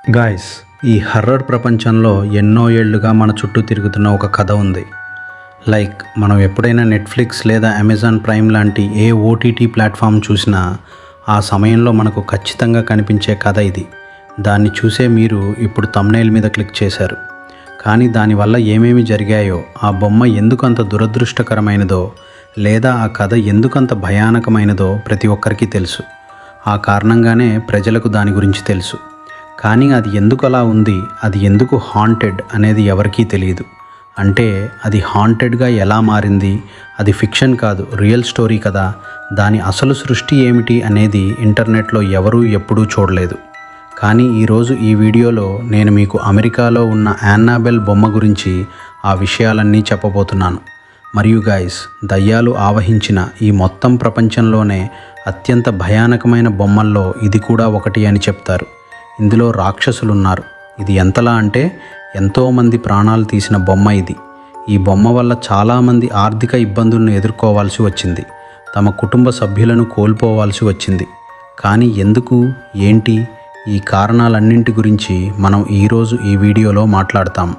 Guys, ఈ horror ప్రపంచంలో ఎన్నో ఏళ్లుగా మన చుట్టూ తిరుగుతున్న ఒక కథ ఉంది. మనం ఎప్పుడైనా నెట్ఫ్లిక్స్ లేదా అమెజాన్ ప్రైమ్ లాంటి ఏ ఓటీటీ ప్లాట్ఫామ్ చూసినా ఆ సమయంలో మనకు ఖచ్చితంగా కనిపించే కథ ఇది. దాన్ని చూసే మీరు ఇప్పుడు థంబ్నెయిల్ మీద క్లిక్ చేశారు. కానీ దానివల్ల ఏమేమి జరిగాయో, ఆ బొమ్మ ఎందుకంత దురదృష్టకరమైనదో, లేదా ఆ కథ ఎందుకంత భయానకమైనదో ప్రతి ఒక్కరికి తెలుసు. ఆ కారణంగానే ప్రజలకు దాని గురించి తెలుసు. కానీ అది ఎందుకు అలా ఉంది, అది ఎందుకు హాంటెడ్ అనేది ఎవరికీ తెలియదు. అంటే అది హాంటెడ్గా ఎలా మారింది, అది ఫిక్షన్ కాదు, రియల్ స్టోరీ కదా, దాని అసలు సృష్టి ఏమిటి అనేది ఇంటర్నెట్లో ఎవరూ ఎప్పుడూ చూడలేదు. కానీ ఈరోజు ఈ వీడియోలో నేను మీకు అమెరికాలో ఉన్న యాన్నాబెల్ బొమ్మ గురించి ఆ విషయాలన్నీ చెప్పబోతున్నాను. మరియు గాయ్స్, దయ్యాలు ఆవహించిన ఈ మొత్తం ప్రపంచంలోనే అత్యంత భయానకమైన బొమ్మల్లో ఇది కూడా ఒకటి అని చెప్తారు. ఇందులో రాక్షసులున్నారు. ఇది ఎంతలా అంటే ఎంతోమంది ప్రాణాలు తీసిన బొమ్మ ఇది. ఈ బొమ్మ వల్ల చాలామంది ఆర్థిక ఇబ్బందులను ఎదుర్కోవాల్సి వచ్చింది. తమ కుటుంబ సభ్యులను కోల్పోవాల్సి వచ్చింది. కానీ ఎందుకు, ఏంటి, ఈ కారణాలన్నింటి గురించి మనం ఈరోజు ఈ వీడియోలో మాట్లాడతాం.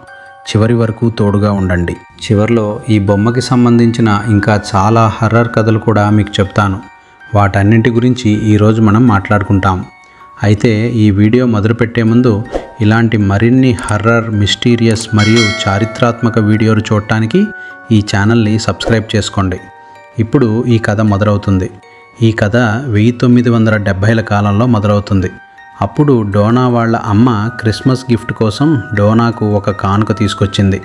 చివరి వరకు తోడుగా ఉండండి. చివరిలో ఈ బొమ్మకి సంబంధించిన ఇంకా చాలా హర్రర్ కథలు కూడా మీకు చెప్తాను. వాటన్నింటి గురించి ఈరోజు మనం మాట్లాడుకుంటాం. అయితే ఈ వీడియో మొదలుపెట్టే ముందు ఇలాంటి మరిన్ని హర్రర్, మిస్టీరియస్ మరియు చారిత్రాత్మక వీడియోలు చూడటానికి ఈ ఛానల్ని సబ్స్క్రైబ్ చేసుకోండి. ఇప్పుడు ఈ కథ మొదలవుతుంది. ఈ కథ 1970ల కాలంలో మొదలవుతుంది. అప్పుడు డోనా వాళ్ళ అమ్మ క్రిస్మస్ గిఫ్ట్ కోసం డోనాకు ఒక కానుక తీసుకొచ్చింది.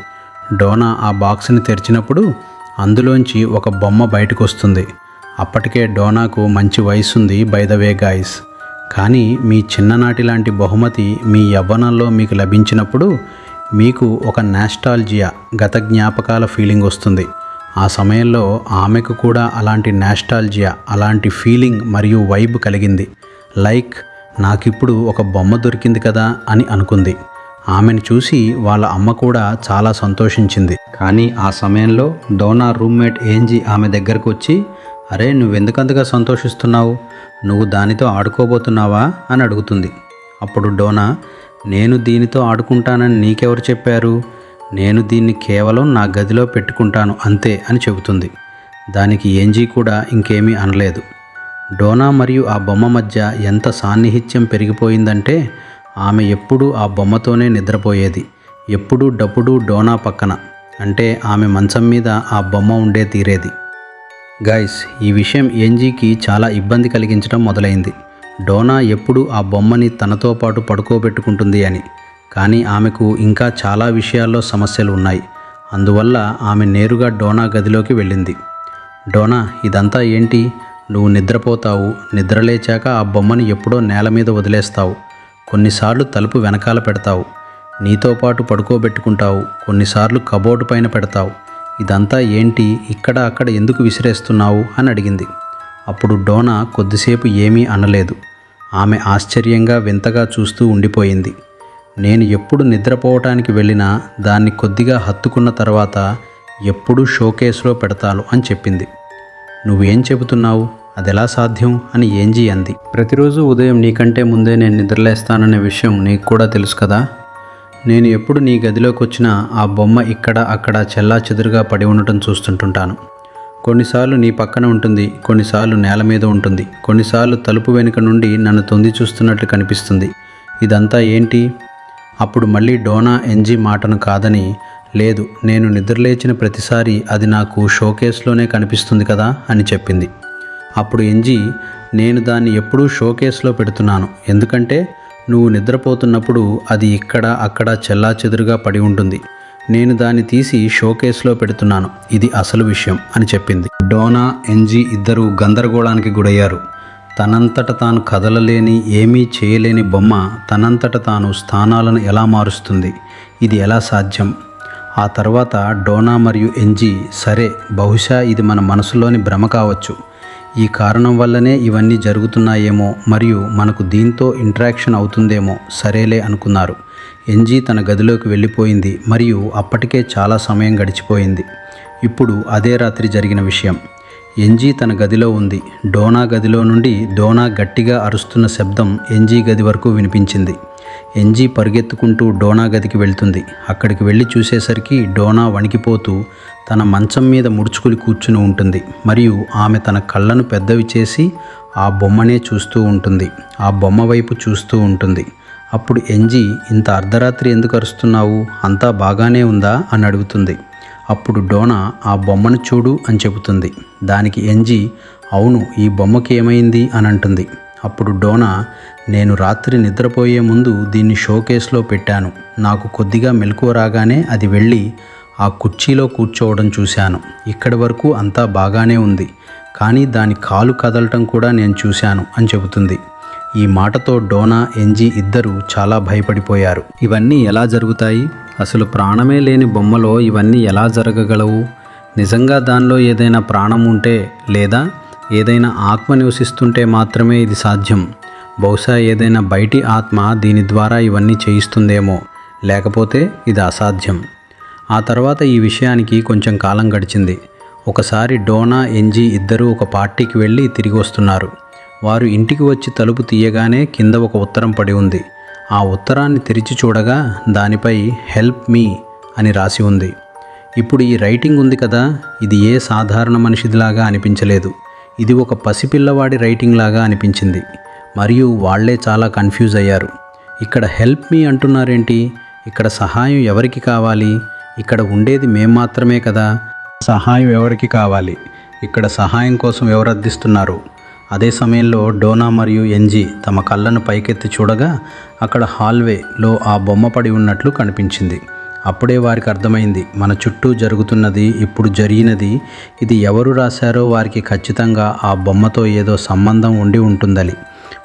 డోనా ఆ బాక్స్ని తెరిచినప్పుడు అందులోంచి ఒక బొమ్మ బయటకు వస్తుంది. అప్పటికే డోనాకు మంచి వయసుంది, బై ద వే గాయ్స్. కానీ మీ చిన్ననాటి లాంటి బహుమతి మీ యవ్వనంలో మీకు లభించినప్పుడు మీకు ఒక నాస్టాల్జియా, గత జ్ఞాపకాల ఫీలింగ్ వస్తుంది. ఆ సమయంలో ఆమెకు కూడా అలాంటి నాస్టాల్జియా, అలాంటి ఫీలింగ్ మరియు వైబ్ కలిగింది. నాకిప్పుడు ఒక బొమ్మ దొరికింది కదా అని అనుకుంది. ఆమెను చూసి వాళ్ళ అమ్మ కూడా చాలా సంతోషించింది. కానీ ఆ సమయంలో డోనా రూమ్మేట్ ఏంజీ ఆమె దగ్గరకు వచ్చి, అరే, నువ్వెందుకంతగా సంతోషిస్తున్నావు, నువ్వు దానితో ఆడుకోబోతున్నావా అని అడుగుతుంది. అప్పుడు డోనా, నేను దీనితో ఆడుకుంటానని నీకెవరు చెప్పారు, నేను దీన్ని కేవలం నా గదిలో పెట్టుకుంటాను అంతే అని చెబుతుంది. దానికి ఏంజీ కూడా ఇంకేమీ అనలేదు. డోనా మరియు ఆ బొమ్మ మధ్య ఎంత సాన్నిహిత్యం పెరిగిపోయిందంటే ఆమె ఎప్పుడూ ఆ బొమ్మతోనే నిద్రపోయేది. ఎప్పుడూ డప్పుడు డోనా పక్కన, అంటే ఆమె మంచం మీద ఆ బొమ్మ ఉండే తీరేది. గాయ్స్, ఈ విషయం ఏంజీకి చాలా ఇబ్బంది కలిగించడం మొదలైంది. డోనా ఎప్పుడు ఆ బొమ్మని తనతో పాటు పడుకోబెట్టుకుంటుంది అని. కానీ ఆమెకు ఇంకా చాలా విషయాల్లో సమస్యలు ఉన్నాయి. అందువల్ల ఆమె నేరుగా డోనా గదిలోకి వెళ్ళింది. డోనా, ఇదంతా ఏంటి, నువ్వు నిద్రపోతావు, నిద్రలేచాక ఆ బొమ్మని ఎప్పుడో నేల మీద వదిలేస్తావు, కొన్నిసార్లు తలుపు వెనకాల పెడతావు, నీతో పాటు పడుకోబెట్టుకుంటావు, కొన్నిసార్లు కబోర్డు పైన పెడతావు, ఇదంతా ఏంటి, ఇక్కడ అక్కడ ఎందుకు విసిరేస్తున్నావు అని అడిగింది. అప్పుడు డోనా కొద్దిసేపు ఏమీ అనలేదు. ఆమె ఆశ్చర్యంగా వింతగా చూస్తూ ఉండిపోయింది. నేను ఎప్పుడు నిద్రపోవటానికి వెళ్ళినా దాన్ని కొద్దిగా హత్తుకున్న తర్వాత ఎప్పుడూ షోకేస్లో పెడతాను అని చెప్పింది. నువ్వేం చెబుతున్నావు, అదెలా సాధ్యం అని ఏంజీ అంది. ప్రతిరోజు ఉదయం నీకంటే ముందే నేను నిద్రలేస్తాననే విషయం నీకు కూడా తెలుసు కదా. నేను ఎప్పుడు నీ గదిలోకి వచ్చినా ఆ బొమ్మ ఇక్కడ అక్కడ చెల్లాచెదురుగా పడి ఉండటం చూస్తుంటాను. కొన్నిసార్లు నీ పక్కన ఉంటుంది, కొన్నిసార్లు నేల మీద ఉంటుంది, కొన్నిసార్లు తలుపు వెనుక నుండి నన్ను తొంగి చూస్తున్నట్లు కనిపిస్తుంది. ఇదంతా ఏంటి? అప్పుడు మళ్ళీ డోనా ఏంజీ మాటను కాదని, లేదు, నేను నిద్రలేచిన ప్రతిసారి అది నాకు షోకేస్లోనే కనిపిస్తుంది కదా అని చెప్పింది. అప్పుడు ఏంజీ, నేను దాన్ని ఎప్పుడూ షోకేస్లో పెడుతున్నాను, ఎందుకంటే నువ్వు నిద్రపోతున్నప్పుడు అది ఇక్కడ అక్కడ చెల్లాచెదురుగా పడి ఉంటుంది. నేను దాన్ని తీసి షోకేస్లో పెడుతున్నాను, ఇది అసలు విషయం అని చెప్పింది. డోనా, ఏంజీ ఇద్దరూ గందరగోళానికి గురయ్యారు. తనంతట తాను కదలలేని, ఏమీ చేయలేని బొమ్మ తనంతట తాను స్థానాలను ఎలా మారుస్తుంది, ఇది ఎలా సాధ్యం? ఆ తర్వాత డోనా మరియు ఏంజీ, సరే, బహుశా ఇది మన మనసులోని భ్రమ కావచ్చు, ఈ కారణం వల్లనే ఇవన్నీ జరుగుతున్నాయేమో, మరియు మనకు దీంతో ఇంటరాక్షన్ అవుతుందేమో, సరేలే అనుకున్నారు. ఏంజీ తన గదిలోకి వెళ్ళిపోయింది మరియు అప్పటికే చాలా సమయం గడిచిపోయింది. ఇప్పుడు అదే రాత్రి జరిగిన విషయం. ఏంజీ తన గదిలో ఉంది. డోనా గదిలో నుండి డోనా గట్టిగా అరుస్తున్న శబ్దం ఏంజీ గది వరకు వినిపించింది. ఎన్జీ పరుగెత్తుకుంటూ డోనా గదికి వెళ్తుంది. అక్కడికి వెళ్ళి చూసేసరికి డోనా వణికిపోతూ తన మంచం మీద ముడుచుకుని కూర్చుని ఉంటుంది. మరియు ఆమె తన కళ్ళను పెద్దవి చేసి ఆ బొమ్మనే చూస్తూ ఉంటుంది. ఆ బొమ్మ వైపు చూస్తూ ఉంటుంది. అప్పుడు ఎన్జీ, ఇంత అర్ధరాత్రి ఎందుకు అరుస్తున్నావు, అంతా బాగానే ఉందా అని అడుగుతుంది. అప్పుడు డోనా, ఆ బొమ్మను చూడు అని చెబుతుంది. దానికి ఎన్జీ, అవును, ఈ బొమ్మకి ఏమైంది అని అంటుంది. అప్పుడు డోనా, నేను రాత్రి నిద్రపోయే ముందు దీన్ని షోకేస్లో పెట్టాను. నాకు కొద్దిగా మెలకువ రాగానే అది వెళ్ళి ఆ కుర్చీలో కూర్చోవడం చూశాను. ఇక్కడి వరకు అంతా బాగానే ఉంది, కానీ దాని కాలు కదలటం కూడా నేను చూశాను అని చెబుతుంది. ఈ మాటతో డోనా, ఎన్జీ ఇద్దరూ చాలా భయపడిపోయారు. ఇవన్నీ ఎలా జరుగుతాయి, అసలు ప్రాణమే లేని బొమ్మలో ఇవన్నీ ఎలా జరగగలవు? నిజంగా దానిలో ఏదైనా ప్రాణం ఉంటే లేదా ఏదైనా ఆత్మ నివసిస్తుంటే మాత్రమే ఇది సాధ్యం. బహుశా ఏదైనా బయటి ఆత్మ దీని ద్వారా ఇవన్నీ చేయిస్తుందేమో, లేకపోతే ఇది అసాధ్యం. ఆ తర్వాత ఈ విషయానికి కొంచెం కాలం గడిచింది. ఒకసారి డోనా, ఎన్జీ ఇద్దరూ ఒక పార్టీకి వెళ్ళి తిరిగి వస్తున్నారు. వారు ఇంటికి వచ్చి తలుపు తీయగానే కింద ఒక ఉత్తరం పడి ఉంది. ఆ ఉత్తరాన్ని తెరిచి చూడగా దానిపై హెల్ప్ మీ అని రాసి ఉంది. ఇప్పుడు ఈ రైటింగ్ ఉంది కదా, ఇది ఏ సాధారణ మనిషిదిలాగా అనిపించలేదు. ఇది ఒక పసిపిల్లవాడి రైటింగ్ లాగా అనిపించింది. మరియు వాళ్లే చాలా కన్ఫ్యూజ్ అయ్యారు. ఇక్కడ హెల్ప్ మీ అంటున్నారేంటి? ఇక్కడ సహాయం ఎవరికి కావాలి? ఇక్కడ ఉండేది మేం మాత్రమే కదా, సహాయం ఎవరికి కావాలి? ఇక్కడ సహాయం కోసం ఎవరు అర్థిస్తున్నారు? అదే సమయంలో డోనా మరియు ఎన్జీ తమ కళ్ళను పైకెత్తి చూడగా అక్కడ హాల్వేలో ఆ బొమ్మ పడి ఉన్నట్లు కనిపించింది. అప్పుడే వారికి అర్థమైంది, మన చుట్టూ జరుగుతున్నది, ఇప్పుడు జరిగినది, ఇది ఎవరు రాశారో వారికి ఖచ్చితంగా ఆ బొమ్మతో ఏదో సంబంధం ఉండి ఉంటుందని.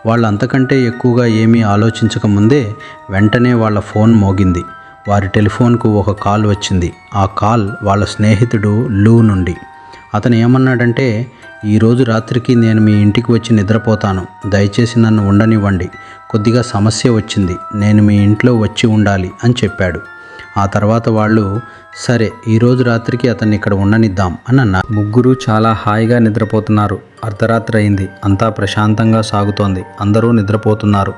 వాళ్ళు అంతకంటే ఎక్కువగా ఏమీ ఆలోచించకముందే వెంటనే వాళ్ళ ఫోన్ మోగింది. వారి టెలిఫోన్కు ఒక కాల్ వచ్చింది. ఆ కాల్ వాళ్ళ స్నేహితుడు లూ నుండి. అతను ఏమన్నాడంటే, ఈరోజు రాత్రికి నేను మీ ఇంటికి వచ్చి నిద్రపోతాను, దయచేసి నన్ను ఉండనివ్వండి, కొద్దిగా సమస్య వచ్చింది, నేను మీ ఇంట్లో వచ్చి ఉండాలి అని చెప్పాడు. ఆ తర్వాత వాళ్ళు, సరే ఈరోజు రాత్రికి అతన్ని ఇక్కడ ఉండనిద్దాం అని అన్నారు. ముగ్గురు చాలా హాయిగా నిద్రపోతున్నారు. అర్ధరాత్రి అయింది. అంతా ప్రశాంతంగా సాగుతోంది. అందరూ నిద్రపోతున్నారు.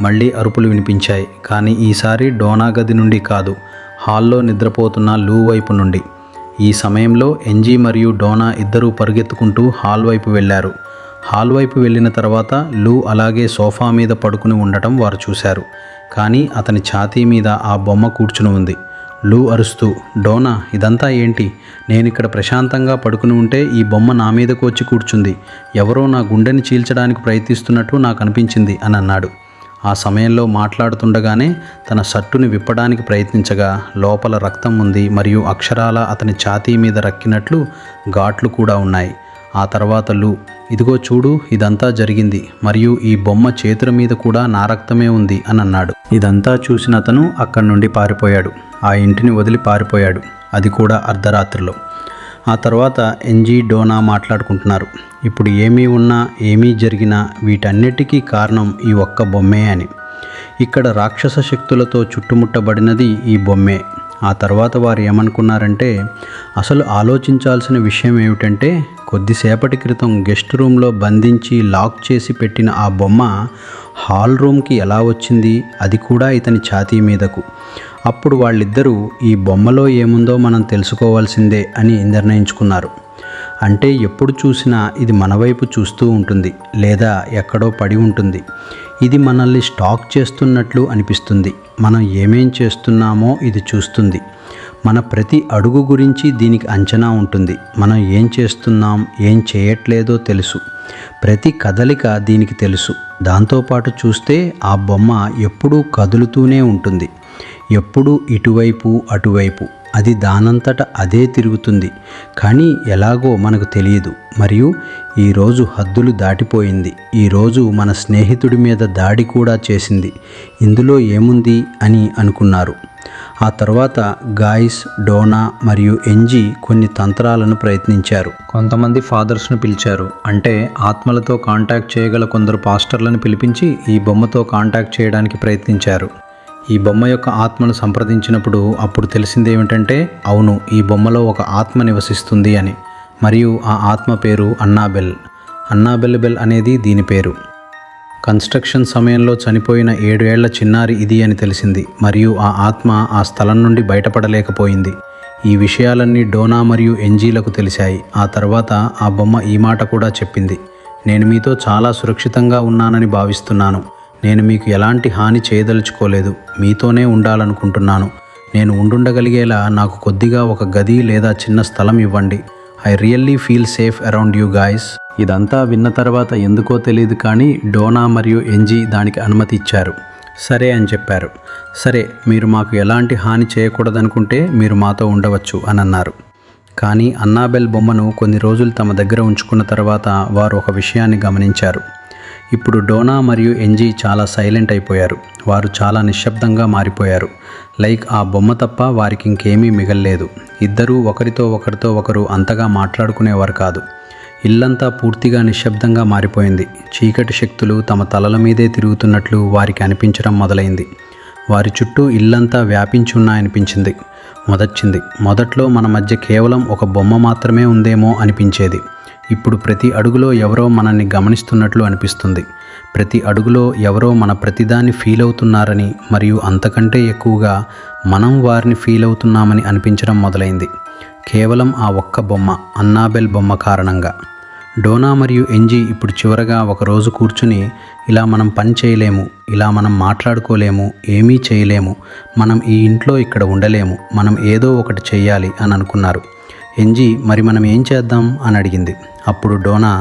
మళ్ళీ అరుపులు వినిపించాయి. కానీ ఈసారి డోనా గది నుండి కాదు, హాల్లో నిద్రపోతున్న లూ వైపు నుండి. ఈ సమయంలో ఎన్జీ మరియు డోనా ఇద్దరూ పరుగెత్తుకుంటూ హాల్ వైపు వెళ్ళారు. హాల్ వైపు వెళ్ళిన తర్వాత లూ అలాగే సోఫా మీద పడుకుని ఉండటం వారు చూశారు. కానీ అతని ఛాతీ మీద ఆ బొమ్మ కూర్చుని ఉంది. లూ అరుస్తూ, డోనా, ఇదంతా ఏంటి? నేను ఇక్కడ ప్రశాంతంగా పడుకుని ఉంటే ఈ బొమ్మ నా మీదకు వచ్చి కూర్చుంది. ఎవరో నా గుండెని చీల్చడానికి ప్రయత్నిస్తున్నట్టు నాకు అనిపించింది అని అన్నాడు. ఆ సమయంలో మాట్లాడుతుండగానే తన షర్టుని విప్పడానికి ప్రయత్నించగా లోపల రక్తం ఉంది మరియు అక్షరాల అతని ఛాతీ మీద రక్కినట్లు ఘాట్లు కూడా ఉన్నాయి. ఆ తర్వాత లూ, ఇదిగో చూడు, ఇదంతా జరిగింది మరియు ఈ బొమ్మ చేతుల మీద కూడా నా రక్తమే ఉంది అని అన్నాడు. ఇదంతా చూసిన అతను అక్కడి నుండి పారిపోయాడు. ఆ ఇంటిని వదిలి పారిపోయాడు, అది కూడా అర్ధరాత్రిలో. ఆ తర్వాత ఎన్జీ, డోనా మాట్లాడుకుంటున్నారు. ఇప్పుడు ఏమీ ఉన్నా ఏమీ జరిగినా వీటన్నిటికీ కారణం ఈ ఒక్క బొమ్మే అని. ఇక్కడ రాక్షస శక్తులతో చుట్టుముట్టబడినది ఈ బొమ్మే. ఆ తర్వాత వారు ఏమనుకున్నారంటే, అసలు ఆలోచించాల్సిన విషయం ఏమిటంటే, కొద్దిసేపటి క్రితం గెస్ట్ రూమ్లో బంధించి లాక్ చేసి పెట్టిన ఆ బొమ్మ హాల్ రూమ్కి ఎలా వచ్చింది, అది కూడా ఇతని ఛాతీ మీదకు. అప్పుడు వాళ్ళిద్దరూ ఈ బొమ్మలో ఏముందో మనం తెలుసుకోవాల్సిందే అని నిర్ణయించుకున్నారు. అంటే ఎప్పుడు చూసినా ఇది మన వైపు చూస్తూ ఉంటుంది లేదా ఎక్కడో పడి ఉంటుంది. ఇది మనల్ని స్టాక్ చేస్తున్నట్లు అనిపిస్తుంది. మనం ఏమేం చేస్తున్నామో ఇది చూస్తుంది. మన ప్రతి అడుగు గురించి దీనికి అంచనా ఉంటుంది. మనం ఏం చేస్తున్నాం, ఏం చేయట్లేదో తెలుసు. ప్రతి కదలిక దీనికి తెలుసు. దాంతోపాటు చూస్తే ఆ బొమ్మ ఎప్పుడూ కదులుతూనే ఉంటుంది. ఎప్పుడూ ఇటువైపు అటువైపు. అది దానంతట అదే తిరుగుతుంది. కానీ ఎలాగో మనకు తెలియదు. మరియు ఈరోజు హద్దులు దాటిపోయింది. ఈరోజు మన స్నేహితుడి మీద దాడి కూడా చేసింది. ఇందులో ఏముంది అని అనుకున్నారు. ఆ తర్వాత గాయ్స్, డోనా మరియు ఎన్జీ కొన్ని తంత్రాలను ప్రయత్నించారు. కొంతమంది ఫాదర్స్ను పిలిచారు. అంటే ఆత్మలతో కాంటాక్ట్ చేయగల కొందరు పాస్టర్లను పిలిపించి ఈ బొమ్మతో కాంటాక్ట్ చేయడానికి ప్రయత్నించారు. ఈ బొమ్మ యొక్క ఆత్మను సంప్రదించినప్పుడు అప్పుడు తెలిసింది ఏమిటంటే, అవును, ఈ బొమ్మలో ఒక ఆత్మ నివసిస్తుంది అని. మరియు ఆ ఆత్మ పేరు అన్నాబెల్. అన్నాబెల్ అనేది దీని పేరు. కన్స్ట్రక్షన్ సమయంలో చనిపోయిన 7 ఏళ్ల చిన్నారి ఇది అని తెలిసింది మరియు ఆ ఆత్మ ఆ స్థలం నుండి బయటపడలేకపోయింది. ఈ విషయాలన్నీ డోనా మరియు ఎన్జీలకు తెలిసాయి. ఆ తర్వాత ఆ బొమ్మ ఈ మాట కూడా చెప్పింది, నేను మీతో చాలా సురక్షితంగా ఉన్నానని భావిస్తున్నాను. నేను మీకు ఎలాంటి హాని చేయదలుచుకోలేదు. మీతోనే ఉండాలనుకుంటున్నాను. నేను ఉండుండగలిగేలా నాకు కొద్దిగా ఒక గది లేదా చిన్న స్థలం ఇవ్వండి. I really feel safe around you guys. ఇదంతా విన్న తర్వాత ఎందుకో తెలియదు కానీ డోనా మరియు ఎన్జీ దానికి అనుమతి ఇచ్చారు. సరే అని చెప్పారు. సరే, మీరు మాకు ఎలాంటి హాని చేయకూడదనుకుంటే మీరు మాతో ఉండవచ్చు అని అన్నారు. కానీ అన్నాబెల్ బొమ్మను కొన్ని రోజులు తమ దగ్గర ఉంచుకున్న తర్వాత వారు ఒక విషయాన్ని గమనించారు. ఇప్పుడు డోనా మరియు ఎన్జీ చాలా సైలెంట్ అయిపోయారు. వారు చాలా నిశ్శబ్దంగా మారిపోయారు. లైక్ ఆ బొమ్మ తప్ప వారికి ఇంకేమీ మిగల్లేదు. ఇద్దరూ ఒకరితో ఒకరు అంతగా మాట్లాడుకునేవారు కాదు. ఇల్లంతా పూర్తిగా నిశ్శబ్దంగా మారిపోయింది. చీకటి శక్తులు తమ తలల మీదే తిరుగుతున్నట్లు వారికి అనిపించడం మొదలైంది. వారి చుట్టూ ఇల్లంతా వ్యాపించున్నాయనిపించింది. మొదట్లో మన మధ్య కేవలం ఒక బొమ్మ మాత్రమే ఉందేమో అనిపించేది. ఇప్పుడు ప్రతి అడుగులో ఎవరో మనల్ని గమనిస్తున్నట్లు అనిపిస్తుంది. ప్రతి అడుగులో ఎవరో మన ప్రతిదాన్ని ఫీల్ అవుతున్నారని మరియు అంతకంటే ఎక్కువగా మనం వారిని ఫీల్ అవుతున్నామని అనిపించడం మొదలైంది. కేవలం ఆ ఒక్క బొమ్మ, అన్నాబెల్ బొమ్మ కారణంగా. డోనా మరియు ఎన్జీ ఇప్పుడు చివరగా ఒకరోజు కూర్చుని, ఇలా మనం పని చేయలేము, ఇలా మనం మాట్లాడుకోలేము, ఏమీ చేయలేము, మనం ఈ ఇంట్లో ఇక్కడ ఉండలేము, మనం ఏదో ఒకటి చెయ్యాలి అని అనుకున్నారు. ఎన్జీ, మరి మనం ఏం చేద్దాం అని అడిగింది. అప్పుడు డోనా,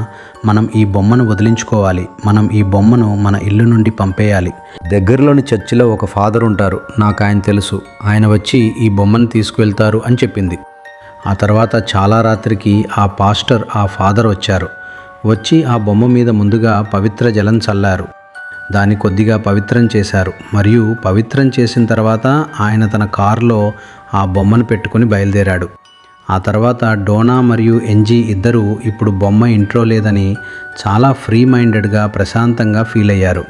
మనం ఈ బొమ్మను వదిలించుకోవాలి, మనం ఈ బొమ్మను మన ఇల్లు నుండి పంపేయాలి. దగ్గరలోని చర్చిలో ఒక ఫాదర్ ఉంటారు, నాకు ఆయన తెలుసు, ఆయన వచ్చి ఈ బొమ్మను తీసుకువెళ్తారు అని చెప్పింది. ఆ తర్వాత చాలా రాత్రికి ఆ పాస్టర్, ఆ ఫాదర్ వచ్చి ఆ బొమ్మ మీద ముందుగా పవిత్ర జలం చల్లారు. దాన్ని కొద్దిగా పవిత్రం చేశారు మరియు పవిత్రం చేసిన తర్వాత ఆయన తన కారులో ఆ బొమ్మను పెట్టుకుని బయలుదేరాడు. ఆ తర్వాత డోనా మరియు ఎన్జీ ఇద్దరూ ఇప్పుడు బొమ్మ ఇంట్లో లేదని చాలా ఫ్రీ మైండెడ్గా ప్రశాంతంగా ఫీల్ అయ్యారు.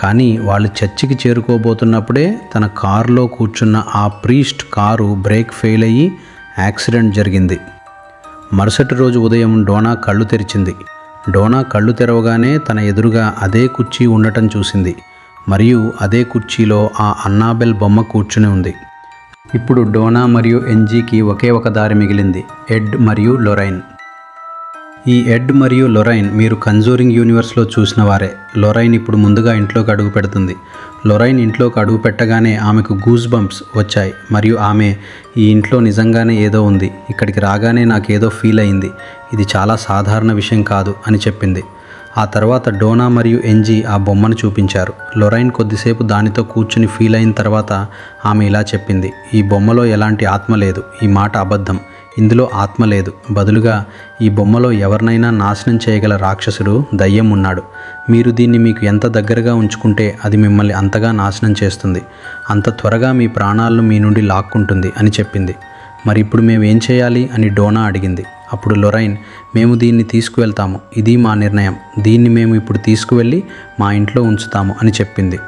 కానీ వాళ్ళు చర్చికి చేరుకోబోతున్నప్పుడే తన కారులో కూర్చున్న ఆ ప్రీస్ట్ కారు బ్రేక్ ఫెయిల్ అయ్యి యాక్సిడెంట్ జరిగింది. మరుసటి రోజు ఉదయం డోనా కళ్ళు తెరిచింది. డోనా కళ్ళు తెరవగానే తన ఎదురుగా అదే కుర్చీ ఉండటం చూసింది మరియు అదే కుర్చీలో ఆ అన్నాబెల్ బొమ్మ కూర్చుని ఉంది. ఇప్పుడు డోనా మరియు ఎన్జీకి ఒకే ఒక దారి మిగిలింది, ఎడ్ మరియు లొరైన్. ఈ ఎడ్ మరియు లొరైన్ మీరు కన్జూరింగ్ యూనివర్స్లో చూసిన వారే. లొరైన్ ఇప్పుడు ముందుగా ఇంట్లోకి అడుగు పెడుతుంది. లొరైన్ ఇంట్లోకి అడుగు పెట్టగానే ఆమెకు గూస్ బంప్స్ వచ్చాయి మరియు ఆమె, ఈ ఇంట్లో నిజంగానే ఏదో ఉంది, ఇక్కడికి రాగానే నాకేదో ఫీల్ అయింది, ఇది చాలా సాధారణ విషయం కాదు అని చెప్పింది. ఆ తర్వాత డోనా మరియు ఎన్జీ ఆ బొమ్మను చూపించారు. లొరైన్ కొద్దిసేపు దానితో కూర్చుని ఫీల్ అయిన తర్వాత ఆమె ఇలా చెప్పింది, ఈ బొమ్మలో ఎలాంటి ఆత్మ లేదు, ఈ మాట అబద్ధం, ఇందులో ఆత్మ లేదు, బదులుగా ఈ బొమ్మలో ఎవరినైనా నాశనం చేయగల రాక్షసుడు, దయ్యం ఉన్నాడు. మీరు దీన్ని మీకు ఎంత దగ్గరగా ఉంచుకుంటే అది మిమ్మల్ని అంతగా నాశనం చేస్తుంది, అంత త్వరగా మీ ప్రాణాలను మీ నుండి లాక్కుంటుంది అని చెప్పింది. మరి ఇప్పుడు మేము ఏం చేయాలి అని డోనా అడిగింది. అప్పుడు లొరైన్, మేము దీన్ని తీసుకువెళ్తాము, ఇది మా నిర్ణయం, దీన్ని మేము ఇప్పుడు తీసుకువెళ్ళి మా ఇంట్లో ఉంచుతాము అని చెప్పింది.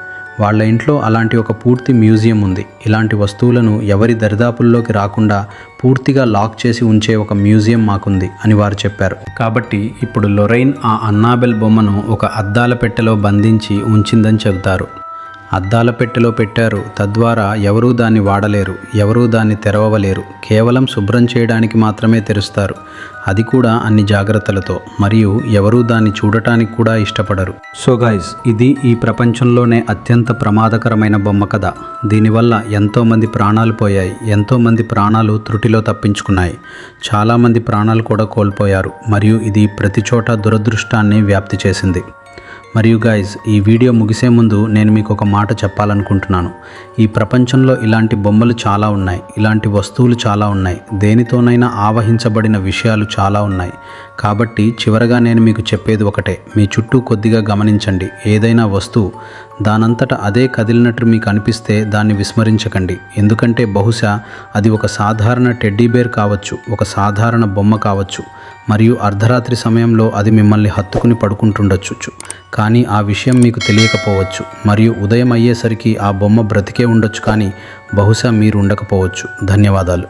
వాళ్ళ ఇంట్లో అలాంటి ఒక పూర్తి మ్యూజియం ఉంది. ఇలాంటి వస్తువులను ఎవరి దరిదాపుల్లోకి రాకుండా పూర్తిగా లాక్ చేసి ఉంచే ఒక మ్యూజియం మాకుంది అని వారు చెప్పారు. కాబట్టి ఇప్పుడు లొరైన్ ఆ అన్నాబెల్ బొమ్మను ఒక అద్దాల పెట్టెలో బంధించి ఉంచిందని చెబుతారు. అద్దాల పెట్టెలో పెట్టారు, తద్వారా ఎవరూ దాన్ని వాడలేరు, ఎవరూ దాన్ని తెరవలేరు, కేవలం శుభ్రం చేయడానికి మాత్రమే తెరుస్తారు, అది కూడా అన్ని జాగ్రత్తలతో, మరియు ఎవరూ దాన్ని చూడటానికి కూడా ఇష్టపడరు. సో గైస్, ఇది ఈ ప్రపంచంలోనే అత్యంత ప్రమాదకరమైన బొమ్మ కథ. దీనివల్ల ఎంతోమంది ప్రాణాలు పోయాయి, ఎంతోమంది ప్రాణాలు త్రుటిలో తప్పించుకున్నాయి, చాలామంది ప్రాణాలు కూడా కోల్పోయారు మరియు ఇది ప్రతి చోట దురదృష్టాన్ని వ్యాప్తి చేసింది. మరియు గైజ్, ఈ వీడియో ముగిసే ముందు నేను మీకు ఒక మాట చెప్పాలనుకుంటున్నాను. ఈ ప్రపంచంలో ఇలాంటి బొమ్మలు చాలా ఉన్నాయి, ఇలాంటి వస్తువులు చాలా ఉన్నాయి, దేనితోనైనా ఆవహించబడిన విషయాలు చాలా ఉన్నాయి. కాబట్టి చివరగా నేను మీకు చెప్పేది ఒకటే, మీ చుట్టూ కొద్దిగా గమనించండి. ఏదైనా వస్తువు దానంతట అదే కదిలినట్టు మీకు అనిపిస్తే దాన్ని విస్మరించకండి. ఎందుకంటే బహుశా అది ఒక సాధారణ టెడ్డీబేర్ కావచ్చు, ఒక సాధారణ బొమ్మ కావచ్చు, మరియు అర్ధరాత్రి సమయంలో అది మిమ్మల్ని హత్తుకుని పడుకుంటుండొచ్చు. కానీ ఆ విషయం మీకు తెలియకపోవచ్చు, మరియు ఉదయం అయ్యేసరికి ఆ బొమ్మ బ్రతికే ఉండొచ్చు, కానీ బహుశా మీరు ఉండకపోవచ్చు. ధన్యవాదాలు.